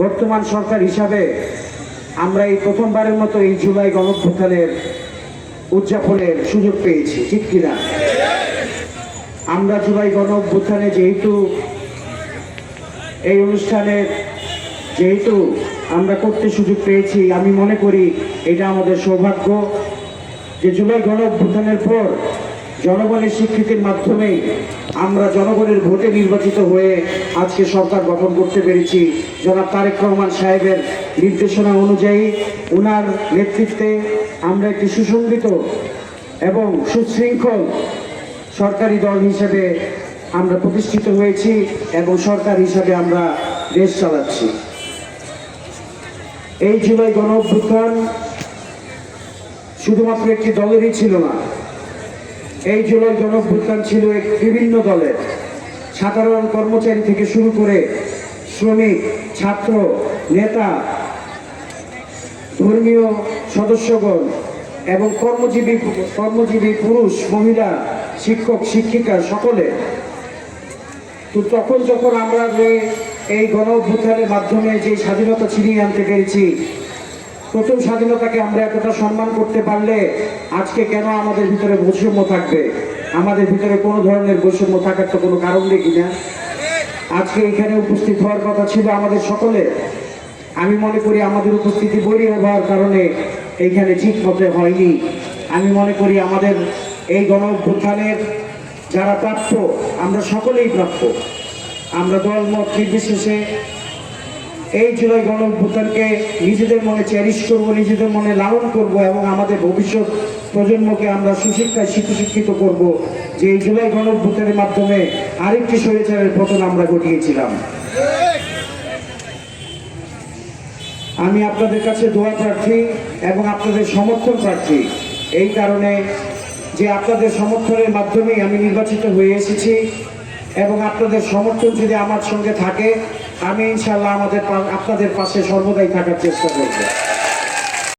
বর্তমান সরকার হিসাবে আমরা এই প্রথমবারের মতো এই জুলাই গণঅভ্যুত্থানের উদযাপনের সুযোগ পেয়েছি, ঠিক কিনা? আমরা জুলাই গণঅভ্যুত্থানে যেহেতু এই অনুষ্ঠানের আমরা করতে সুযোগ পেয়েছি, আমি মনে করি এটা আমাদের সৌভাগ্য যে জুলাই গণঅভ্যুত্থানের পর জনগণের স্বীকৃতির মাধ্যমে আমরা জনগণের ভোটে নির্বাচিত হয়ে আজকে সরকার গঠন করতে পেরেছি। জনাব তারেক রহমান সাহেবের নির্দেশনা অনুযায়ী ওনার নেতৃত্বে আমরা একটি সুসংগঠিত এবং সুশৃঙ্খল সরকারি দল হিসেবে আমরা প্রতিষ্ঠিত হয়েছি এবং সরকার হিসাবে আমরা দেশ চালাচ্ছি। এই জুলাই গণঅভ্যুত্থান শুধুমাত্র একটি দলেরই ছিল না, এই জুলাই গণঅভ্যুত্থান ছিল বিভিন্ন দলের, সাধারণ কর্মচারী থেকে শুরু করে শ্রমিক, ছাত্র, নেতা, ধর্মীয় সদস্যগণ এবং কর্মজীবী পুরুষ, মহিলা, শিক্ষক, শিক্ষিকা সকলে। তো তখন যখন আমরা এই গণঅভ্যুত্থানের মাধ্যমে যে স্বাধীনতা ছিনিয়ে আনতে পেরেছি, প্রথম স্বাধীনতাকে আমরা এতটা সম্মান করতে পারলে আজকে কেন আমাদের ভিতরে বৈষম্য থাকবে? আমাদের ভিতরে কোনো ধরনের বৈষম্য থাকার তো কোনো কারণ দেখি না। আজকে এখানে উপস্থিত হওয়ার কথা ছিল আমাদের সকলে। আমি মনে করি আমাদের উপস্থিতি বৈরী হওয়ার কারণে এইখানে ঠিক মতো হয়নি। আমি মনে করি আমাদের এই গণঅভ্যুত্থানের যারা প্রাপ্য, আমরা সকলেই প্রাপ্য। আমরা দলমত নির্বিশেষে এই জুলাই গণঅভ্যুত্থানকে নিজেদের মনে চেরিশ করব, নিজেদের মনে লালন করব এবং আমাদের ভবিষ্যৎ প্রজন্মকে আমরা সুশিক্ষায় শিক্ষিত করব যে এই জুলাই গণঅভ্যুত্থানের মাধ্যমে আরেকটি স্বৈরাচারের পতন আমরা ঘটিয়েছিলাম। আমি আপনাদের কাছে দোয়া প্রার্থী এবং আপনাদের সমর্থন প্রার্থী, এই কারণে যে আপনাদের সমর্থনের মাধ্যমেই আমি নির্বাচিত হয়ে এসেছি এবং আপনাদের সমর্থন যদি আমার সঙ্গে থাকে, আমি ইনশাআল্লাহ আপনাদের পাশে সর্বদাই থাকার চেষ্টা করব।